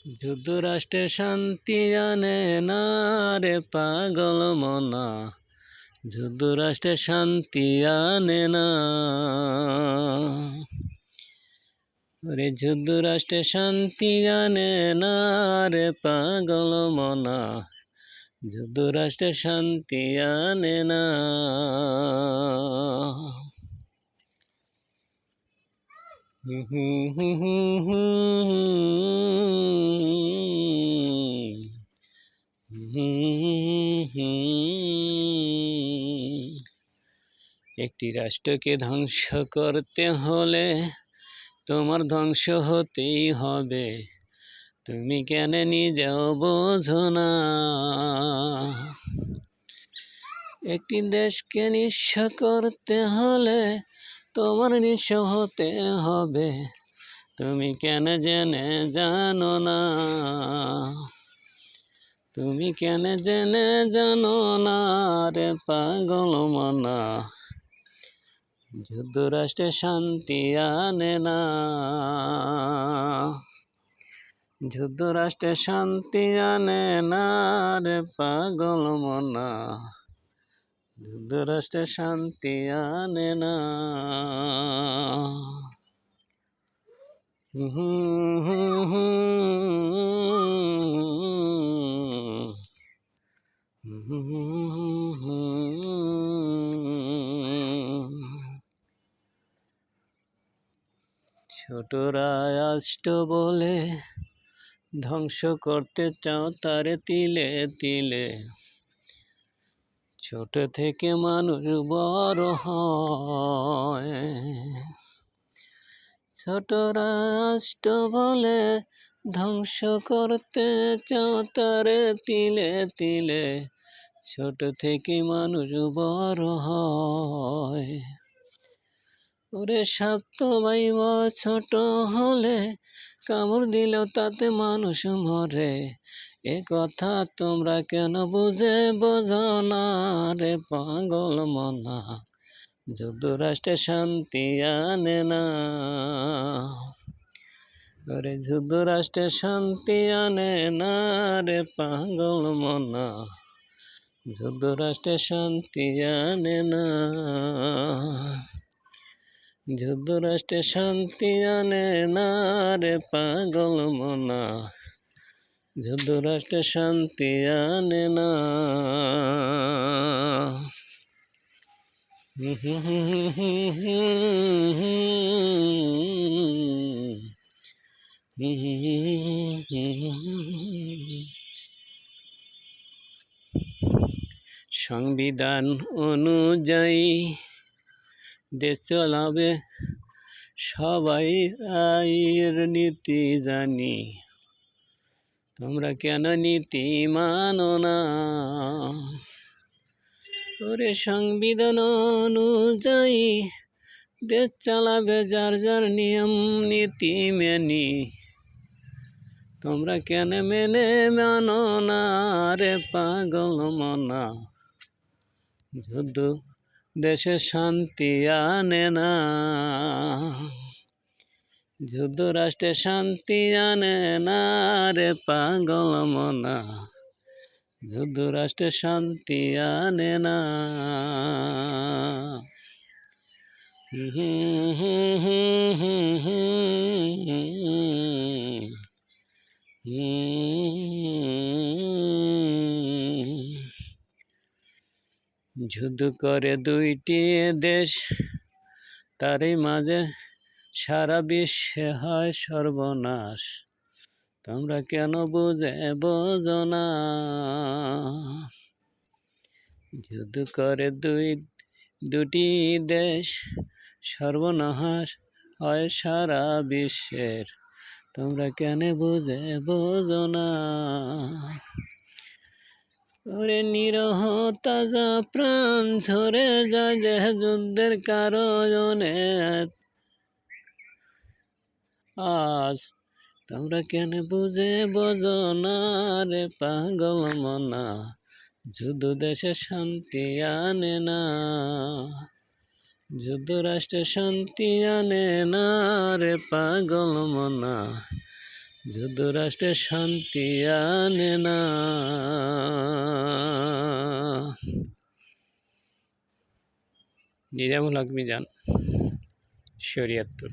যুদ্ধরাষ্ট্রে শান্তি আনে না রে পাগল মনা, যুদ্ধরাষ্ট্রে শান্তি আনে না রে, যুদ্ধরাষ্ট্রে শান্তি আনে না রে পাগল মনা, যুদ্ধরাষ্ট্রে শান্তি আনে না। একটি রাষ্ট্রকে ধ্বংস করতে হলে তোমার ধ্বংস হতেই হবে, তুমি কেন নিজেও বোঝো না। একটি দেশকে নিঃস্ব করতে হলে তোমার নিঃস্ব হতে হবে, তুমি কেন জেনে জানো না। তুমি কেন জেনে জানো না রে পাগল মনা, যুদ্ধরাষ্ট্রে শান্তি আনে না। যুদ্ধরাষ্ট্রে শান্তি আনে না রে পাগল মনা, যুদ্ধরাষ্ট্রে শান্তি আনে না। ছোট রাষ্ট্র বলে ধ্বংস করতে চাও তারে তিলে তিলে, ছোট থেকে মানুষ বড় হয়। ছোট রাষ্ট্র বলে ধ্বংস করতে চাও তারে তিলে তিলে, ছোট থেকে মানুষ বড় হয়। ওরে সাপ তো ভাইব ছোট হলে কামড় দিলেও তাতে মানুষ মরে, এ কথা তোমরা কেন বোঝো না রে পাগল মনা, যুদ্ধরাষ্ট্রে শান্তি আনে না। ওরে যুদ্ধরাষ্ট্রে শান্তি আনে না রে পাগল মনা, যুদ্ধরাষ্ট্রে শান্তি আনে না। যুদ্ধরাষ্ট্রে শান্তি আনে না রে পাগল মনা, যুদ্ধরাষ্ট্রে শান্তি আনে না। সংবিধান অনুযায়ী দেশ চলাবে সবাই, আইয়ের নীতি জানি, তোমরা কেন নীতি মানো না। ওরে সংবিধান অনুযায়ী দেশ চালাবে যার যার নিয়ম নীতি মেনি, তোমরা কেন মেনে মানো না রে পাগল মনা, যুদ্ধ দেশে শান্তি আনে না। যুদ্ধরাষ্ট্রে শান্তি আনে না রে পাগল মনা, যুদ্ধরাষ্ট্রে শান্তি আনে না। যুদ্ধ করে দুইটি দেশ, তারই মাঝে সারা বিশ্বে হয় সর্বনাশ, তোমরা কেন বোঝো না। যুদ্ধ করে দুটি দেশ, সর্বনাশ হয় সারা বিশ্বের, তোমরা কেন বোঝো না। ওরে নিরহ তাজা প্রাণ ঝরে যায় যে যুদ্ধের কারণে, আজ তোমরা কেন বোঝো না রে পাগল মনা, যুদ্ধ দেশে শান্তি আনে না। যুদ্ধরাষ্ট্রে শান্তি আনে না রে পাগল মনা, যুক্তরাষ্ট্রে শান্তি আনে না। নিজামুল হক মিজান, শরীয়তপুর।